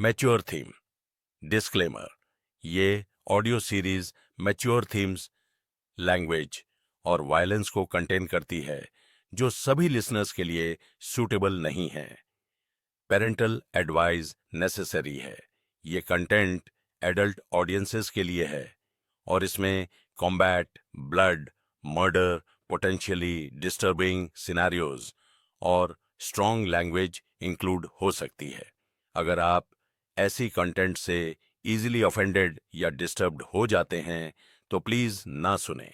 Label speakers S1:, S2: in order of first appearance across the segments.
S1: Mature theme. Disclaimer, ये audio series mature themes, language और violence को कंटेन करती है जो सभी लिसनर्स के लिए सूटेबल नहीं है। पेरेंटल एडवाइस नेसेसरी है। ये कंटेंट एडल्ट ऑडियंसेस के लिए है और इसमें combat, blood, murder, potentially disturbing scenarios और स्ट्रॉन्ग लैंग्वेज इंक्लूड हो सकती है। अगर आप ऐसी कंटेंट से इजीली ऑफेंडेड या डिस्टर्ब्ड हो जाते हैं तो प्लीज ना सुने।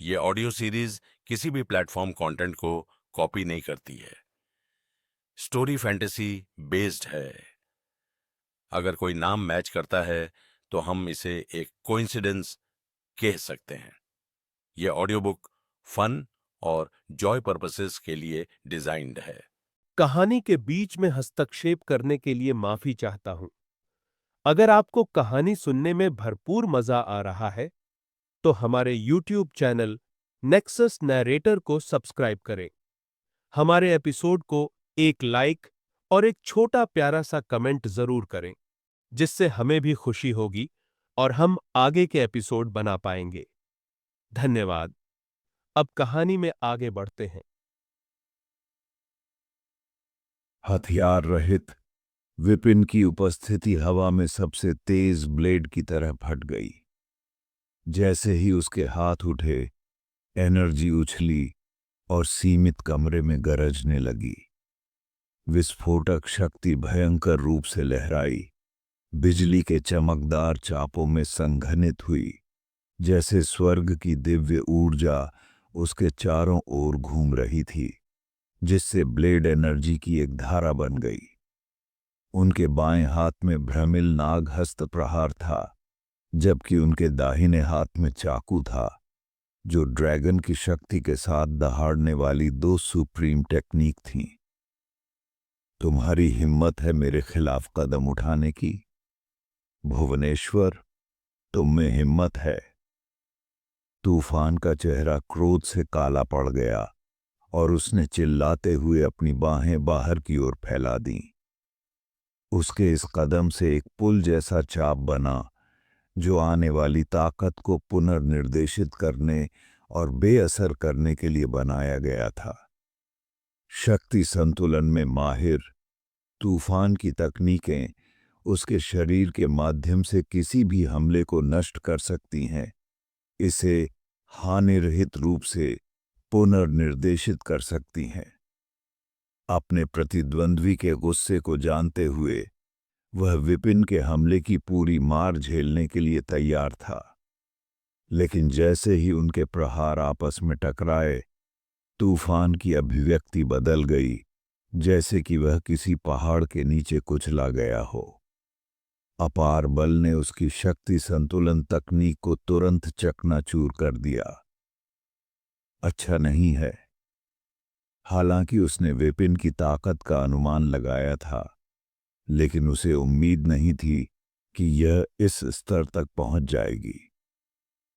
S1: ये ऑडियो सीरीज किसी भी प्लेटफॉर्म कंटेंट को कॉपी नहीं करती है। स्टोरी फैंटेसी बेस्ड है। अगर कोई नाम मैच करता है तो हम इसे एक कोइंसिडेंस कह सकते हैं। यह ऑडियो बुक फन और जॉय पर्पसेस के लिए डिजाइन्ड है।
S2: कहानी के बीच में हस्तक्षेप करने के लिए माफी चाहता हूं। अगर आपको कहानी सुनने में भरपूर मजा आ रहा है तो हमारे YouTube चैनल नेक्सस नैरेटर को सब्सक्राइब करें। हमारे एपिसोड को एक लाइक और एक छोटा प्यारा सा कमेंट जरूर करें, जिससे हमें भी खुशी होगी और हम आगे के एपिसोड बना पाएंगे। धन्यवाद। अब कहानी में आगे बढ़ते हैं।
S3: हथियार रहित विपिन की उपस्थिति हवा में सबसे तेज ब्लेड की तरह फट गई। जैसे ही उसके हाथ उठे, एनर्जी उछली और सीमित कमरे में गरजने लगी। विस्फोटक शक्ति भयंकर रूप से लहराई, बिजली के चमकदार चापों में संघनित हुई, जैसे स्वर्ग की दिव्य ऊर्जा उसके चारों ओर घूम रही थी, जिससे ब्लेड एनर्जी की एक धारा बन गई। उनके बाएं हाथ में भ्रमिल नाग हस्त प्रहार था, जबकि उनके दाहिने हाथ में चाकू था, जो ड्रैगन की शक्ति के साथ दहाड़ने वाली दो सुप्रीम टेक्निक थीं। तुम्हारी हिम्मत है मेरे खिलाफ कदम उठाने की? भुवनेश्वर, तुम में हिम्मत है। तूफान का चेहरा क्रोध से काला पड़ गया और उसने चिल्लाते हुए अपनी बाहें बाहर की ओर फैला दीं। उसके इस कदम से एक पुल जैसा चाप बना, जो आने वाली ताकत को पुनर्निर्देशित करने और बेअसर करने के लिए बनाया गया था। शक्ति संतुलन में माहिर तूफान की तकनीकें उसके शरीर के माध्यम से किसी भी हमले को नष्ट कर सकती हैं, इसे हानिरहित रूप से पुनर्निर्देशित कर सकती हैं। अपने प्रतिद्वंद्वी के गुस्से को जानते हुए वह विपिन के हमले की पूरी मार झेलने के लिए तैयार था। लेकिन जैसे ही उनके प्रहार आपस में टकराए, तूफान की अभिव्यक्ति बदल गई, जैसे कि वह किसी पहाड़ के नीचे कुचला गया हो। अपार बल ने उसकी शक्ति संतुलन तकनीक को तुरंत चकनाचूर कर दिया। अच्छा नहीं है। हालांकि उसने विपिन की ताकत का अनुमान लगाया था, लेकिन उसे उम्मीद नहीं थी कि यह इस स्तर तक पहुंच जाएगी।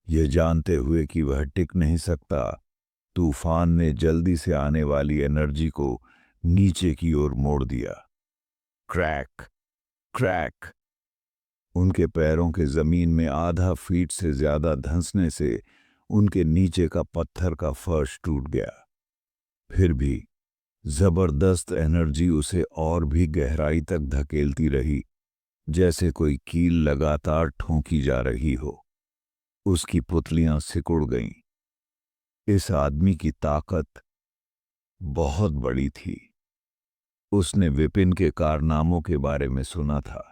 S3: यह जानते हुए कि वह टिक नहीं सकता, तूफान ने जल्दी से आने वाली एनर्जी को नीचे की ओर मोड़ दिया। Crack, crack. उनके पैरों के जमीन में आधा फीट से ज्यादा धंसने से उनके नीचे का पत्थर का फर्श टूट गया। फिर भी जबरदस्त एनर्जी उसे और भी गहराई तक धकेलती रही, जैसे कोई कील लगातार ठोंकी जा रही हो। उसकी पुतलियां सिकुड़ गईं। इस आदमी की ताकत बहुत बड़ी थी। उसने विपिन के कारनामों के बारे में सुना था।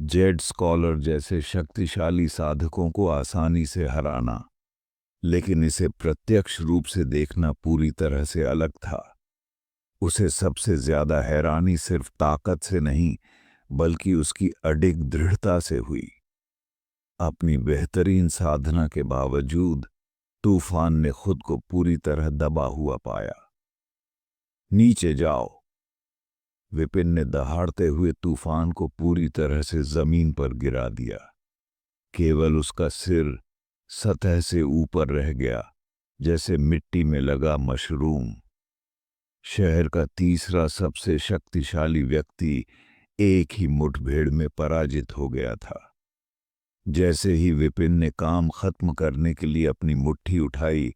S3: जेड स्कॉलर जैसे शक्तिशाली साधकों को आसानी से हराना, लेकिन इसे प्रत्यक्ष रूप से देखना पूरी तरह से अलग था। उसे सबसे ज्यादा हैरानी सिर्फ ताकत से नहीं, बल्कि उसकी अडिग दृढ़ता से हुई। अपनी बेहतरीन साधना के बावजूद तूफान ने खुद को पूरी तरह दबा हुआ पाया। नीचे जाओ। विपिन ने दहाड़ते हुए तूफान को पूरी तरह से जमीन पर गिरा दिया। केवल उसका सिर सतह से ऊपर रह गया, जैसे मिट्टी में लगा मशरूम। शहर का तीसरा सबसे शक्तिशाली व्यक्ति एक ही मुठभेड़ में पराजित हो गया था। जैसे ही विपिन ने काम खत्म करने के लिए अपनी मुट्ठी उठाई,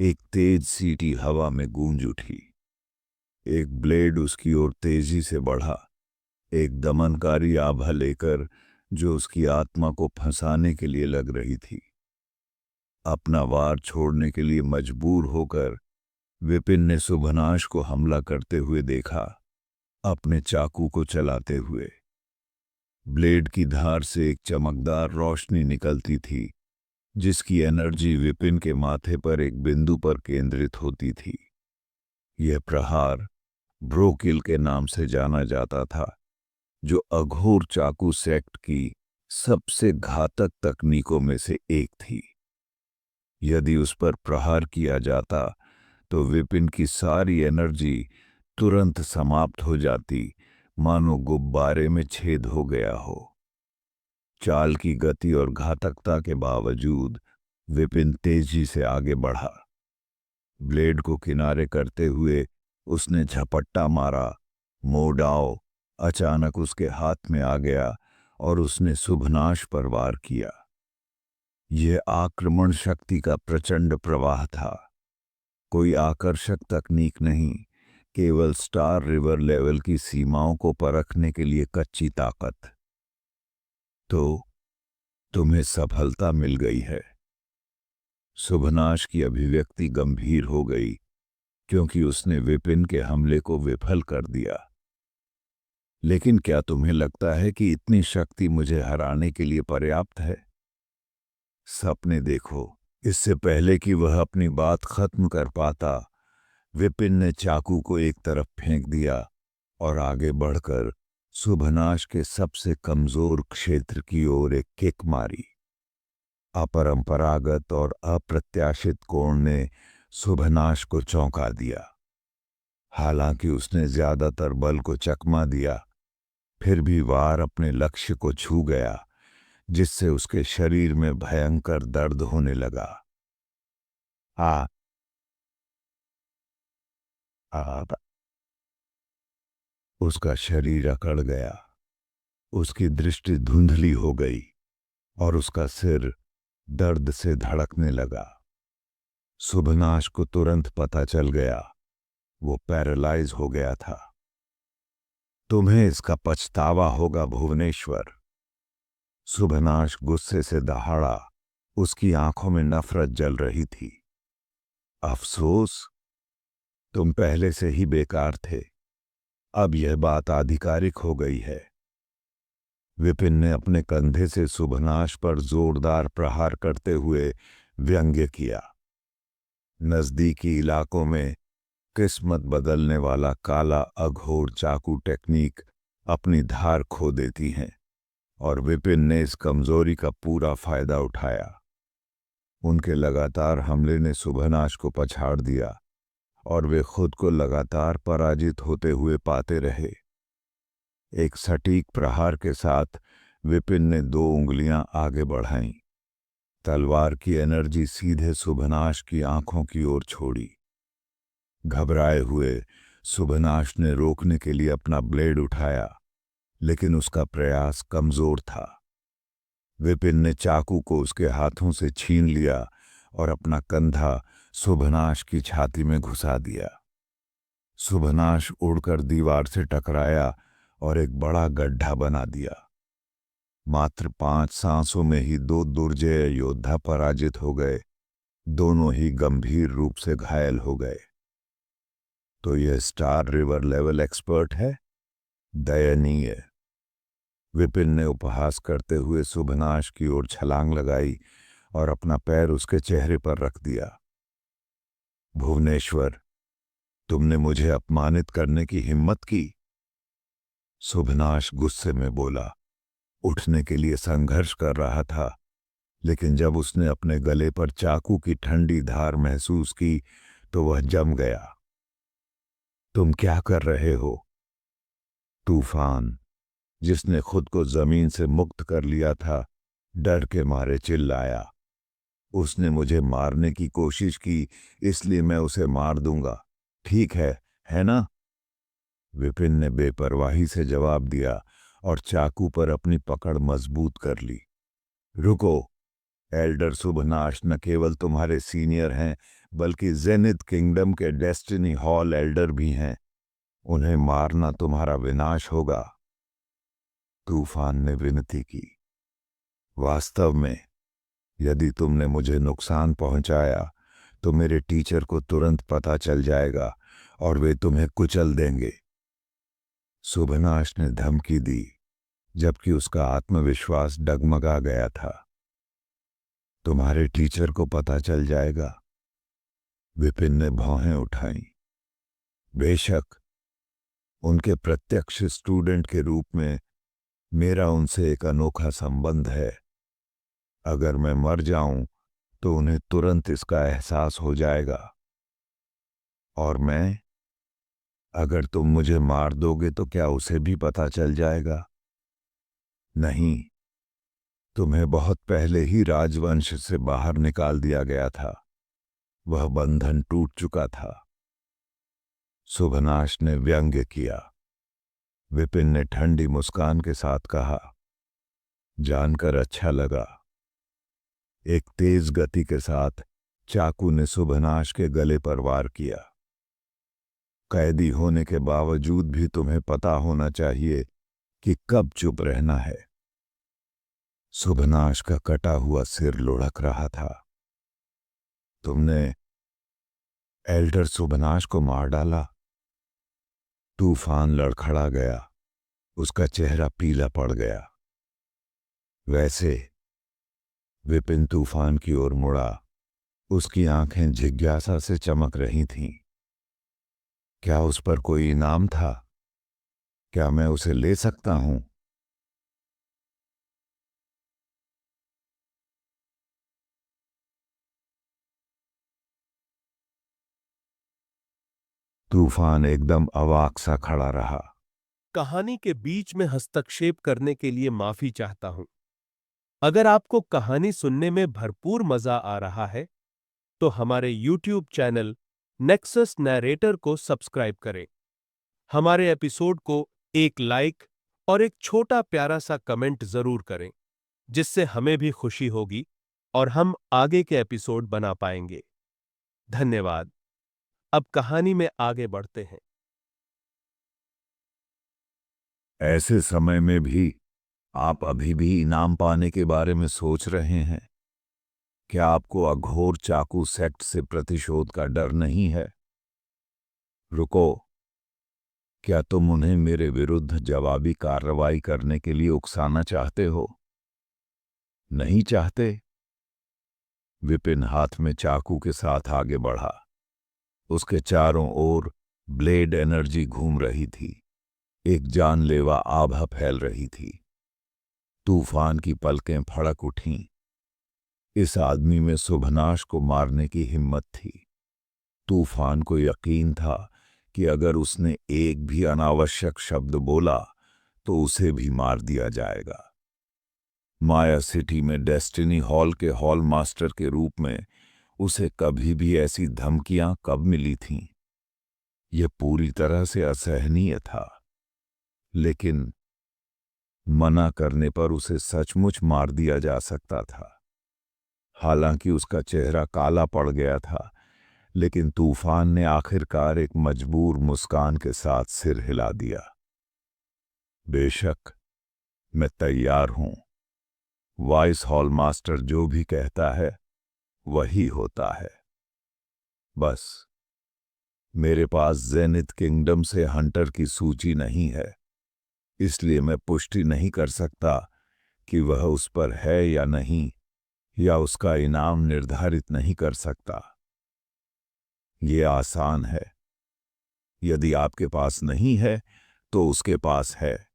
S3: एक तेज सीटी हवा में गूंज उठी। एक ब्लेड उसकी ओर तेजी से बढ़ा, एक दमनकारी आभा लेकर जो उसकी आत्मा को फंसाने के लिए लग रही थी। अपना वार छोड़ने के लिए मजबूर होकर विपिन ने सुभनाश को हमला करते हुए देखा, अपने चाकू को चलाते हुए। ब्लेड की धार से एक चमकदार रोशनी निकलती थी, जिसकी एनर्जी विपिन के माथे पर एक बिंदु पर केंद्रित होती थी। यह प्रहार ब्रोकिल के नाम से जाना जाता था, जो अघोर चाकू सेक्ट की सबसे घातक तकनीकों में से एक थी। यदि उस पर प्रहार किया जाता तो विपिन की सारी एनर्जी तुरंत समाप्त हो जाती, मानो गुब्बारे में छेद हो गया हो। चाल की गति और घातकता के बावजूद विपिन तेजी से आगे बढ़ा। ब्लेड को किनारे करते हुए उसने झपट्टा मारा। मोडाओ अचानक उसके हाथ में आ गया और उसने सुभनाश पर वार किया। यह आक्रमण शक्ति का प्रचंड प्रवाह था, कोई आकर्षक तकनीक नहीं, केवल स्टार रिवर लेवल की सीमाओं को परखने के लिए कच्ची ताकत। तो तुम्हें सफलता मिल गई है। सुभनाश की अभिव्यक्ति गंभीर हो गई, क्योंकि उसने विपिन के हमले को विफल कर दिया। लेकिन क्या तुम्हें लगता है कि इतनी शक्ति मुझे हराने के लिए पर्याप्त है? सपने देखो। इससे पहले कि वह अपनी बात खत्म कर पाता, विपिन ने चाकू को एक तरफ फेंक दिया और आगे बढ़कर सुभनाश के सबसे कमजोर क्षेत्र की ओर एक किक मारी। अपरंपरागत और अप्रत्याशित कोण ने सुभनाश को चौंका दिया। हालांकि उसने ज्यादातर बल को चकमा दिया, फिर भी वार अपने लक्ष्य को छू गया, जिससे उसके शरीर में भयंकर दर्द होने लगा। आ उसका शरीर अकड़ गया, उसकी दृष्टि धुंधली हो गई और उसका सिर दर्द से धड़कने लगा। सुभनाश को तुरंत पता चल गया, वो पैरालाइज हो गया था। तुम्हें इसका पछतावा होगा भुवनेश्वर। सुभनाश गुस्से से दहाड़ा, उसकी आंखों में नफरत जल रही थी। अफसोस, तुम पहले से ही बेकार थे, अब यह बात आधिकारिक हो गई है। विपिन ने अपने कंधे से सुभनाश पर जोरदार प्रहार करते हुए व्यंग्य किया। नजदीकी इलाकों में किस्मत बदलने वाला काला अघोर चाकू टेक्निक अपनी धार खो देती हैं, और विपिन ने इस कमजोरी का पूरा फायदा उठाया। उनके लगातार हमले ने सुभनाश को पछाड़ दिया और वे खुद को लगातार पराजित होते हुए पाते रहे। एक सटीक प्रहार के साथ विपिन ने 2 उंगलियां आगे बढ़ाईं, तलवार की एनर्जी सीधे सुभनाश की आंखों की ओर छोड़ी। घबराए हुए सुभनाश ने रोकने के लिए अपना ब्लेड उठाया, लेकिन उसका प्रयास कमजोर था। विपिन ने चाकू को उसके हाथों से छीन लिया और अपना कंधा सुभनाश की छाती में घुसा दिया। सुभनाश उड़कर दीवार से टकराया और एक बड़ा गड्ढा बना दिया। मात्र 5 सांसों में ही 2 दुर्जय योद्धा पराजित हो गए, दोनों ही गंभीर रूप से घायल हो गए। तो यह स्टार रिवर लेवल एक्सपर्ट है? दयनीय। विपिन ने उपहास करते हुए सुभनाश की ओर छलांग लगाई और अपना पैर उसके चेहरे पर रख दिया। भुवनेश्वर, तुमने मुझे अपमानित करने की हिम्मत की? सुभनाश गुस्से में बोला। उठने के लिए संघर्ष कर रहा था, लेकिन जब उसने अपने गले पर चाकू की ठंडी धार महसूस की तो वह जम गया। तुम क्या कर रहे हो? तूफान, जिसने खुद को जमीन से मुक्त कर लिया था, डर के मारे चिल्लाया। उसने मुझे मारने की कोशिश की, इसलिए मैं उसे मार दूंगा, ठीक है ना? विपिन ने बेपरवाही से जवाब दिया और चाकू पर अपनी पकड़ मजबूत कर ली। रुको, एल्डर सुभनाश न केवल तुम्हारे सीनियर हैं बल्कि जेनिथ किंगडम के डेस्टिनी हॉल एल्डर भी हैं। उन्हें मारना तुम्हारा विनाश होगा। तूफान ने विनती की। वास्तव में यदि तुमने मुझे नुकसान पहुंचाया तो मेरे टीचर को तुरंत पता चल जाएगा और वे तुम्हें कुचल देंगे। सुभनाश ने धमकी दी, जबकि उसका आत्मविश्वास डगमगा गया था। तुम्हारे टीचर को पता चल जाएगा? विपिन ने भौहें उठाईं। बेशक, उनके प्रत्यक्ष स्टूडेंट के रूप में मेरा उनसे एक अनोखा संबंध है। अगर मैं मर जाऊं तो उन्हें तुरंत इसका एहसास हो जाएगा। और मैं, अगर तुम मुझे मार दोगे तो क्या उसे भी पता चल जाएगा? नहीं, तुम्हें बहुत पहले ही राजवंश से बाहर निकाल दिया गया था। वह बंधन टूट चुका था। सुभनाश ने व्यंग्य किया। विपिन ने ठंडी मुस्कान के साथ कहा, जानकर अच्छा लगा। एक तेज गति के साथ चाकू ने सुभनाश के गले पर वार किया। कैदी होने के बावजूद भी तुम्हें पता होना चाहिए कि कब चुप रहना है। सुभनाश का कटा हुआ सिर लुढ़क रहा था। तुमने एल्डर सुभनाश को मार डाला? तूफान लड़खड़ा गया। उसका चेहरा पीला पड़ गया। वैसे, विपिन तूफान की ओर मुड़ा। उसकी आंखें जिज्ञासा से चमक रही थीं। क्या उस पर कोई इनाम था? क्या मैं उसे ले सकता हूं? तूफान एकदम अवाक सा खड़ा रहा।
S2: कहानी के बीच में हस्तक्षेप करने के लिए माफी चाहता हूं। अगर आपको कहानी सुनने में भरपूर मजा आ रहा है तो हमारे YouTube चैनल नेक्सस नैरेटर को सब्सक्राइब करें। हमारे एपिसोड को एक लाइक और एक छोटा प्यारा सा कमेंट जरूर करें, जिससे हमें भी खुशी होगी और हम आगे के एपिसोड बना पाएंगे। धन्यवाद। अब कहानी में आगे बढ़ते हैं।
S3: ऐसे समय में भी आप अभी भी इनाम पाने के बारे में सोच रहे हैं? क्या आपको अघोर चाकू सेक्ट से प्रतिशोध का डर नहीं है? रुको, क्या तुम उन्हें मेरे विरुद्ध जवाबी कार्रवाई करने के लिए उकसाना चाहते हो? नहीं चाहते? विपिन हाथ में चाकू के साथ आगे बढ़ा। उसके चारों ओर ब्लेड एनर्जी घूम रही थी। एक जानलेवा आभा फैल रही थी। तूफान की पलकें फड़क उठीं। इस आदमी में सुभनाश को मारने की हिम्मत थी। तूफान को यकीन था कि अगर उसने एक भी अनावश्यक शब्द बोला तो उसे भी मार दिया जाएगा। माया सिटी में डेस्टिनी हॉल के हॉल मास्टर के रूप में उसे कभी भी ऐसी धमकियां कब मिली थीं? यह पूरी तरह से असहनीय था। लेकिन मना करने पर उसे सचमुच मार दिया जा सकता था। हालांकि उसका चेहरा काला पड़ गया था, लेकिन तूफान ने आखिरकार एक मजबूर मुस्कान के साथ सिर हिला दिया। बेशक, मैं तैयार हूं। वाइस हॉल मास्टर जो भी कहता है वही होता है। बस, मेरे पास जेनिथ किंगडम से हंटर की सूची नहीं है, इसलिए मैं पुष्टि नहीं कर सकता कि वह उस पर है या नहीं, या उसका इनाम निर्धारित नहीं कर सकता। ये आसान है। यदि आपके पास नहीं है तो उसके पास है।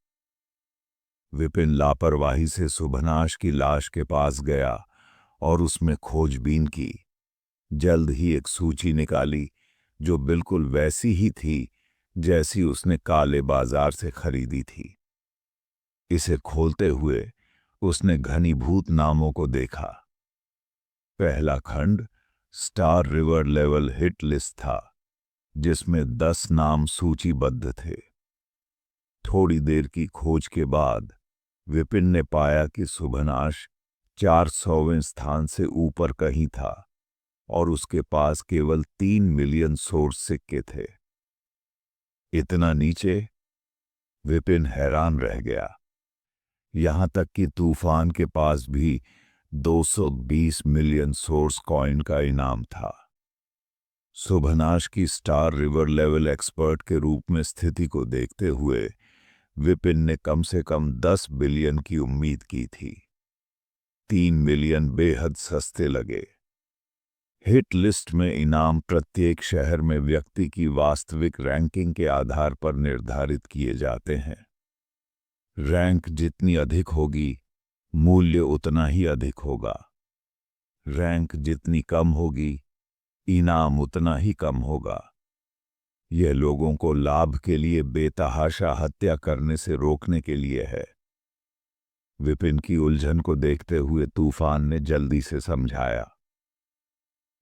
S3: विपिन लापरवाही से सुभनाश की लाश के पास गया और उसमें खोजबीन की। जल्द ही एक सूची निकाली जो बिल्कुल वैसी ही थी जैसी उसने काले बाजार से खरीदी थी। इसे खोलते हुए उसने घनीभूत नामों को देखा। पहला खंड star river level hit list था, जिसमें 10 नाम सूचीबद्ध थे। थोड़ी देर की खोज के बाद विपिन ने पाया कि शुभनाश 400वें स्थान से ऊपर कहीं था और उसके पास केवल 3 मिलियन सोर्स सिक्के थे। इतना नीचे? विपिन हैरान रह गया। यहां तक कि तूफान के पास भी 220 मिलियन सोर्स कॉइन का इनाम था। शुभनाश की स्टार रिवर लेवल एक्सपर्ट के रूप में स्थिति को देखते हुए विपिन ने कम से कम 10 बिलियन की उम्मीद की थी। 3 मिलियन बेहद सस्ते लगे। हिट लिस्ट में इनाम प्रत्येक शहर में व्यक्ति की वास्तविक रैंकिंग के आधार पर निर्धारित किए जाते हैं। रैंक जितनी अधिक होगी, मूल्य उतना ही अधिक होगा। रैंक जितनी कम होगी, इनाम उतना ही कम होगा। यह लोगों को लाभ के लिए बेतहाशा हत्या करने से रोकने के लिए है। विपिन की उलझन को देखते हुए तूफान ने जल्दी से समझाया,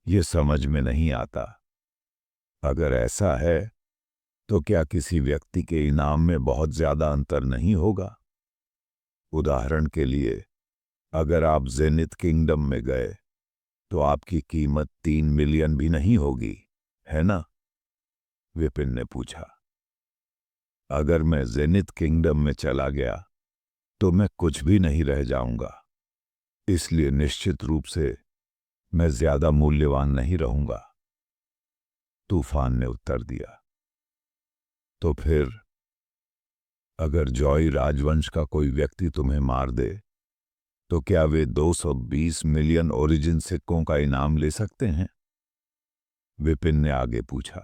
S3: यह समझ में नहीं आता। अगर ऐसा है तो क्या किसी व्यक्ति के इनाम में बहुत ज्यादा अंतर नहीं होगा? उदाहरण के लिए, अगर आप जेनिथ किंगडम में गए तो आपकी कीमत 3 मिलियन भी नहीं होगी, है ना? विपिन ने पूछा। अगर मैं जेनिथ किंगडम में चला गया तो मैं कुछ भी नहीं रह जाऊंगा, इसलिए निश्चित रूप से मैं ज्यादा मूल्यवान नहीं रहूंगा, तूफान ने उत्तर दिया। तो फिर अगर जॉय राजवंश का कोई व्यक्ति तुम्हें मार दे तो क्या वे 220 मिलियन ओरिजिन सिक्कों का इनाम ले सकते हैं? विपिन ने आगे पूछा।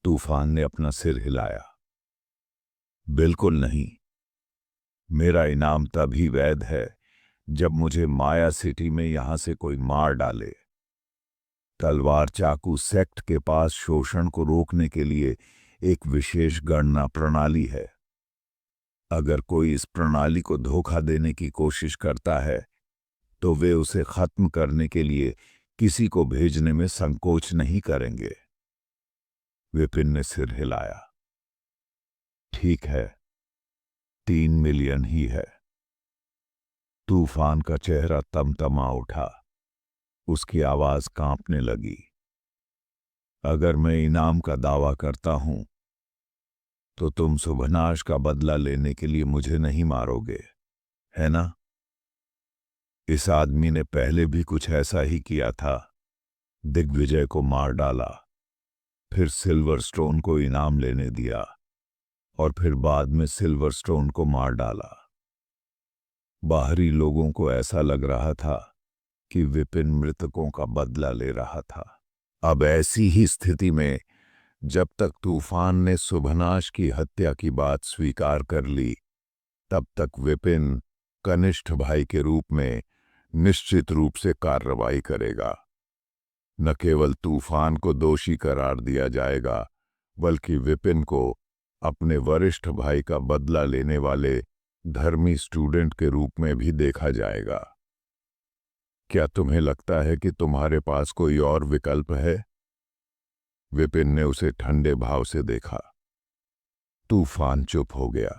S3: तूफान ने अपना सिर हिलाया। बिल्कुल नहीं। मेरा इनाम तभी वैध है जब मुझे माया सिटी में यहां से कोई मार डाले। तलवार चाकू सेक्ट के पास शोषण को रोकने के लिए एक विशेष गणना प्रणाली है। अगर कोई इस प्रणाली को धोखा देने की कोशिश करता है तो वे उसे खत्म करने के लिए किसी को भेजने में संकोच नहीं करेंगे। विपिन ने सिर हिलाया। ठीक है, 3 मिलियन ही है। तूफान का चेहरा तमतमा उठा। उसकी आवाज कांपने लगी। अगर मैं इनाम का दावा करता हूं तो तुम शुभनाश का बदला लेने के लिए मुझे नहीं मारोगे, है ना? इस आदमी ने पहले भी कुछ ऐसा ही किया था। दिग्विजय को मार डाला, फिर सिल्वर स्टोन को इनाम लेने दिया और फिर बाद में सिल्वर स्टोन को मार डाला। बाहरी लोगों को ऐसा लग रहा था कि विपिन मृतकों का बदला ले रहा था। अब ऐसी ही स्थिति में जब तक तूफान ने शुभनाश की हत्या की बात स्वीकार कर ली, तब तक विपिन कनिष्ठ भाई के रूप में निश्चित रूप से कार्रवाई करेगा। न केवल तूफान को दोषी करार दिया जाएगा, बल्कि विपिन को अपने वरिष्ठ भाई का बदला लेने वाले धर्मी स्टूडेंट के रूप में भी देखा जाएगा। क्या तुम्हें लगता है कि तुम्हारे पास कोई और विकल्प है? विपिन ने उसे ठंडे भाव से देखा। तूफान चुप हो गया।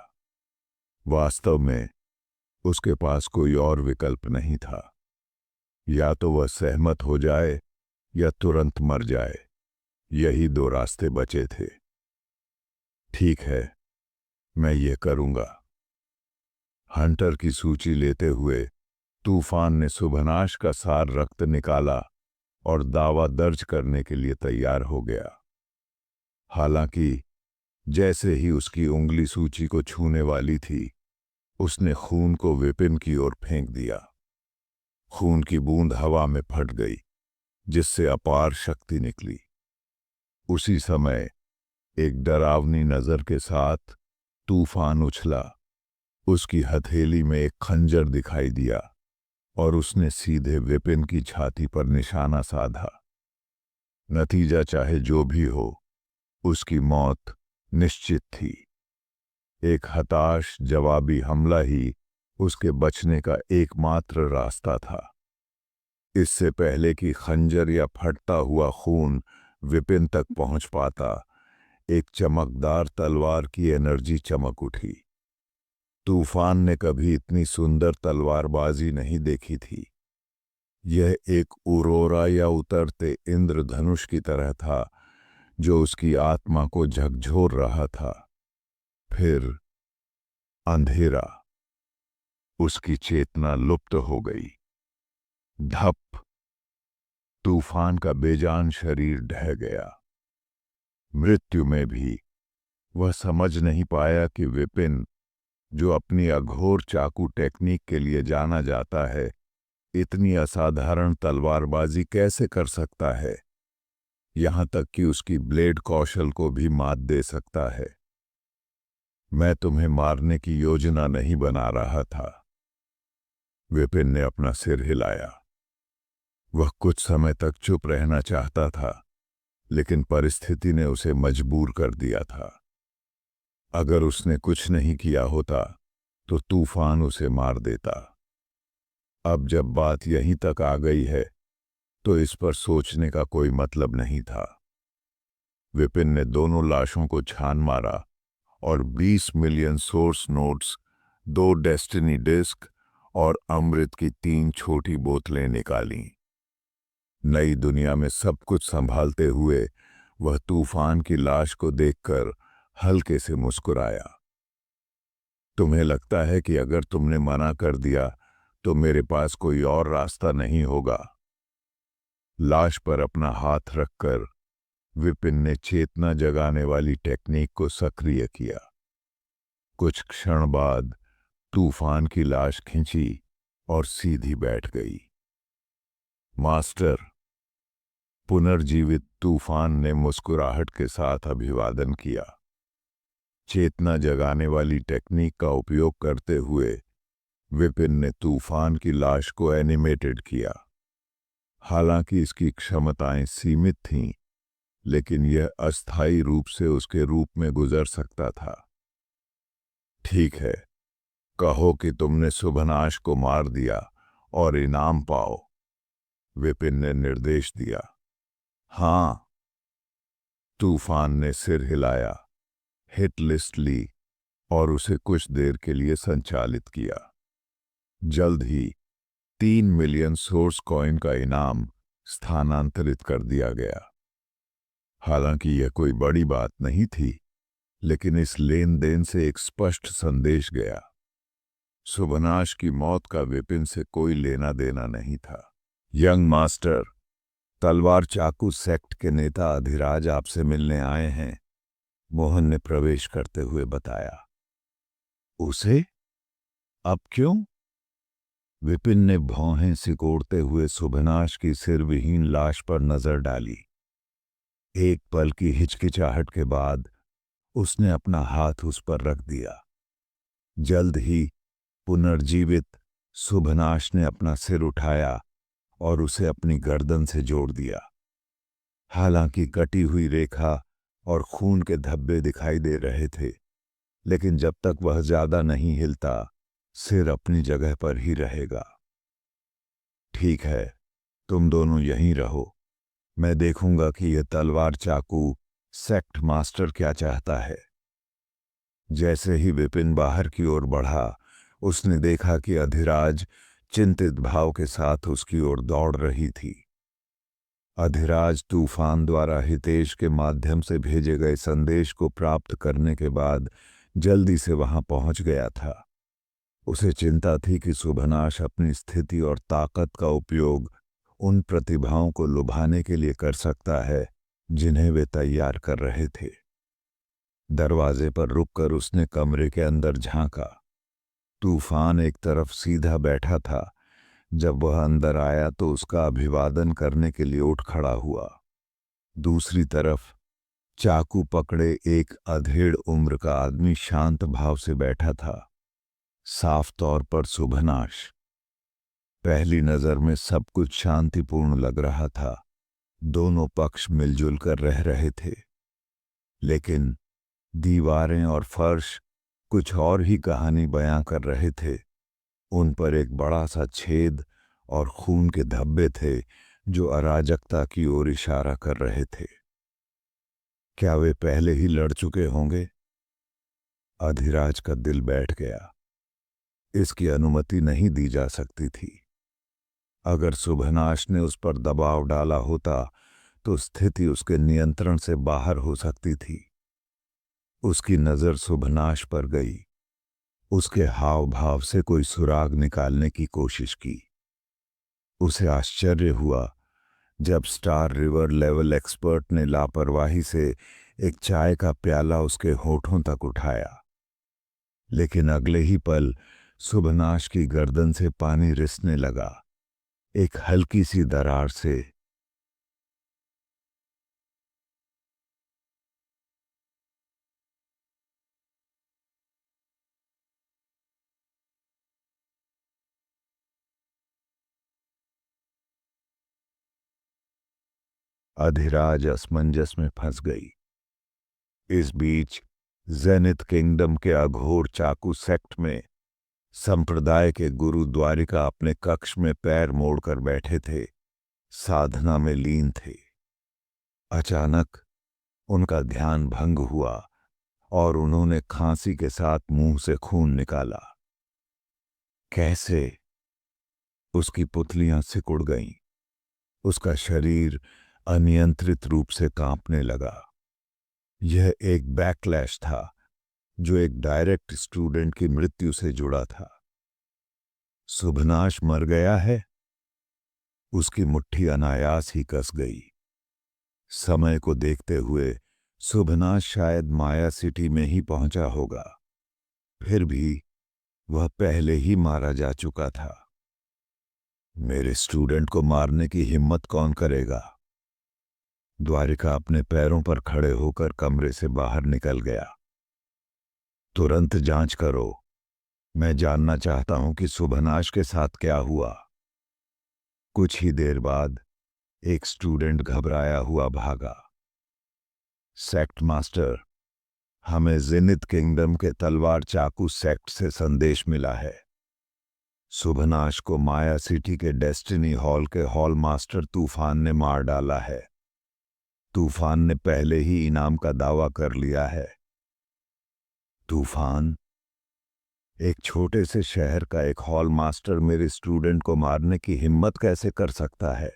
S3: वास्तव में उसके पास कोई और विकल्प नहीं था। या तो वह सहमत हो जाए या तुरंत मर जाए। यही 2 रास्ते बचे थे। ठीक है, मैं ये करूंगा। हंटर की सूची लेते हुए तूफान ने शुभनाश का सार रक्त निकाला और दावा दर्ज करने के लिए तैयार हो गया। हालांकि जैसे ही उसकी उंगली सूची को छूने वाली थी, उसने खून को विपिन की ओर फेंक दिया। खून की बूंद हवा में फट गई, जिससे अपार शक्ति निकली। उसी समय एक डरावनी नजर के साथ तूफान उछला। उसकी हथेली में एक खंजर दिखाई दिया और उसने सीधे विपिन की छाती पर निशाना साधा। नतीजा चाहे जो भी हो, उसकी मौत निश्चित थी। एक हताश जवाबी हमला ही उसके बचने का एकमात्र रास्ता था। इससे पहले कि खंजर या फटता हुआ खून विपिन तक पहुंच पाता, एक चमकदार तलवार की एनर्जी चमक उठी। तूफान ने कभी इतनी सुंदर तलवारबाजी नहीं देखी थी। यह एक उरोरा या उतरते इंद्रधनुष की तरह था जो उसकी आत्मा को झकझोर रहा था। फिर अंधेरा, उसकी चेतना लुप्त हो गई। धप, तूफान का बेजान शरीर ढह गया। मृत्यु में भी वह समझ नहीं पाया कि विपिन, जो अपनी अघोर चाकू टेक्निक के लिए जाना जाता है, इतनी असाधारण तलवारबाजी कैसे कर सकता है, यहां तक कि उसकी ब्लेड कौशल को भी मात दे सकता है। मैं तुम्हें मारने की योजना नहीं बना रहा था। विपिन ने अपना सिर हिलाया। वह कुछ समय तक चुप रहना चाहता था, लेकिन परिस्थिति ने उसे मजबूर कर दिया था। अगर उसने कुछ नहीं किया होता तो तूफान उसे मार देता। अब जब बात यहीं तक आ गई है तो इस पर सोचने का कोई मतलब नहीं था। विपिन ने दोनों लाशों को छान मारा और 20 million source notes, 2 destiny disc और अमृत की 3 छोटी बोतलें निकालीं। नई दुनिया में सब कुछ संभालते हुए वह तूफान की लाश को देखकर हल्के से मुस्कुराया। तुम्हें लगता है कि अगर तुमने मना कर दिया तो मेरे पास कोई और रास्ता नहीं होगा? लाश पर अपना हाथ रखकर विपिन ने चेतना जगाने वाली टेक्निक को सक्रिय किया। कुछ क्षण बाद तूफान की लाश खींची और सीधी बैठ गई। मास्टर, पुनर्जीवित तूफान ने मुस्कुराहट के साथ अभिवादन किया। चेतना जगाने वाली टेक्निक का उपयोग करते हुए विपिन ने तूफान की लाश को एनिमेटेड किया। हालांकि इसकी क्षमताएं सीमित थीं, लेकिन यह अस्थायी रूप से उसके रूप में गुजर सकता था। ठीक है, कहो कि तुमने शुभनाश को मार दिया और इनाम पाओ, विपिन ने निर्देश दिया। हाँ, तूफान ने सिर हिलाया, हिट लिस्ट ली और उसे कुछ देर के लिए संचालित किया। जल्द ही 3 मिलियन सोर्स कॉइन का इनाम स्थानांतरित कर दिया गया। हालांकि यह कोई बड़ी बात नहीं थी, लेकिन इस लेन देन से एक स्पष्ट संदेश गया। शुभनाश की मौत का विपिन से कोई लेना देना नहीं था। यंग मास्टर, तलवार चाकू सेक्ट के नेता अधिराज आपसे मिलने आए हैं, मोहन ने प्रवेश करते हुए बताया। उसे? अब क्यों? विपिन ने भौहें सिकोड़ते हुए शुभनाश की सिरविहीन लाश पर नजर डाली। एक पल की हिचकिचाहट के बाद उसने अपना हाथ उस पर रख दिया। जल्द ही पुनर्जीवित शुभनाश ने अपना सिर उठाया और उसे अपनी गर्दन से जोड़ दिया। हालांकि कटी हुई रेखा और खून के धब्बे दिखाई दे रहे थे, लेकिन जब तक वह ज्यादा नहीं हिलता, सिर अपनी जगह पर ही रहेगा। ठीक है, तुम दोनों यहीं रहो। मैं देखूंगा कि यह तलवार चाकू सेक्ट मास्टर क्या चाहता है। जैसे ही विपिन बाहर की ओर बढ़ा, उसने देखा कि अधिराज चिंतित भाव के साथ उसकी ओर दौड़ रही थी। अधिराज तूफान द्वारा हितेश के माध्यम से भेजे गए संदेश को प्राप्त करने के बाद जल्दी से वहां पहुंच गया था। उसे चिंता थी कि शुभनाश अपनी स्थिति और ताकत का उपयोग उन प्रतिभाओं को लुभाने के लिए कर सकता है जिन्हें वे तैयार कर रहे थे। दरवाजे पर रुककर उसने कमरे के अंदर झांका। तूफान एक तरफ सीधा बैठा था। जब वह अंदर आया तो उसका अभिवादन करने के लिए उठ खड़ा हुआ। दूसरी तरफ चाकू पकड़े एक अधेड़ उम्र का आदमी शांत भाव से बैठा था, साफ तौर पर शुभनाश। पहली नजर में सब कुछ शांतिपूर्ण लग रहा था। दोनों पक्ष मिलजुल कर रह रहे थे, लेकिन दीवारें और फर्श कुछ और ही कहानी बयां कर रहे थे। उन पर एक बड़ा सा छेद और खून के धब्बे थे जो अराजकता की ओर इशारा कर रहे थे। क्या वे पहले ही लड़ चुके होंगे? अधिराज का दिल बैठ गया। इसकी अनुमति नहीं दी जा सकती थी। अगर सुभनाश ने उस पर दबाव डाला होता तो स्थिति उसके नियंत्रण से बाहर हो सकती थी। उसकी नजर सुभनाश पर गई। उसके हाव भाव से कोई सुराग निकालने की कोशिश की। उसे आश्चर्य हुआ जब स्टार रिवर लेवल एक्सपर्ट ने लापरवाही से एक चाय का प्याला उसके होठों तक उठाया। लेकिन अगले ही पल सुभनाश की गर्दन से पानी रिसने लगा, एक हल्की सी दरार से। अधिराज असमंजस में फंस गई। इस बीच जेनिथ किंगडम के अघोर चाकू सेक्ट में संप्रदाय के गुरु द्वारिका अपने कक्ष में पैर मोड़कर बैठे थे, साधना में लीन थे। अचानक उनका ध्यान भंग हुआ और उन्होंने खांसी के साथ मुंह से खून निकाला। कैसे? उसकी पुतलियां सिकुड़ गईं। उसका शरीर अनियंत्रित रूप से कांपने लगा। यह एक बैकलैश था जो एक डायरेक्ट स्टूडेंट की मृत्यु से जुड़ा था। सुभनाश मर गया है? उसकी मुट्ठी अनायास ही कस गई। समय को देखते हुए सुभनाश शायद माया सिटी में ही पहुंचा होगा। फिर भी वह पहले ही मारा जा चुका था। मेरे स्टूडेंट को मारने की हिम्मत कौन करेगा? द्वारिका अपने पैरों पर खड़े होकर कमरे से बाहर निकल गया। तुरंत जांच करो। मैं जानना चाहता हूं कि सुभनाश के साथ क्या हुआ। कुछ ही देर बाद एक स्टूडेंट घबराया हुआ भागा। सेक्ट मास्टर, हमें जेनिथ किंगडम के तलवार चाकू सेक्ट से संदेश मिला है। सुभनाश को माया सिटी के डेस्टिनी हॉल के हॉल मास्टर तूफान ने मार डाला है। तूफान ने पहले ही इनाम का दावा कर लिया है। तूफान? एक छोटे से शहर का एक हॉल मास्टर मेरे स्टूडेंट को मारने की हिम्मत कैसे कर सकता है?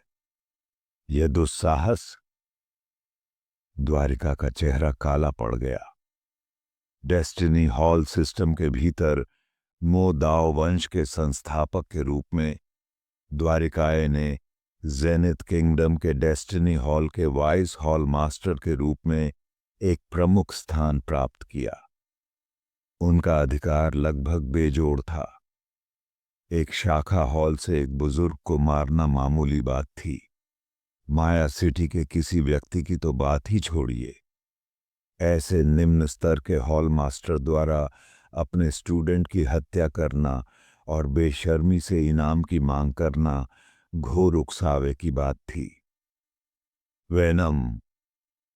S3: यह दुस्साहस। द्वारिका का चेहरा काला पड़ गया। डेस्टिनी हॉल सिस्टम के भीतर मो दाओ वंश के संस्थापक के रूप में द्वारिकाए ने जेनिथ किंगडम के डेस्टिनी हॉल के वाइस हॉल मास्टर के रूप में एक प्रमुख स्थान प्राप्त किया। उनका अधिकार लगभग बेजोड़ था। एक शाखा हॉल से एक बुजुर्ग को मारना मामूली बात थी। माया सिटी के किसी व्यक्ति की तो बात ही छोड़िए। ऐसे निम्न स्तर के हॉल मास्टर द्वारा अपने स्टूडेंट की हत्या करना और बेशर्मी से इनाम की मांग करना घोर उकसावे की बात थी। वेनम,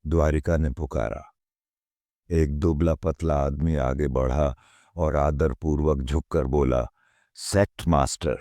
S3: द्वारिका ने पुकारा। एक दुबला पतला आदमी आगे बढ़ा और आदरपूर्वक झुककर बोला, सेक्ट मास्टर,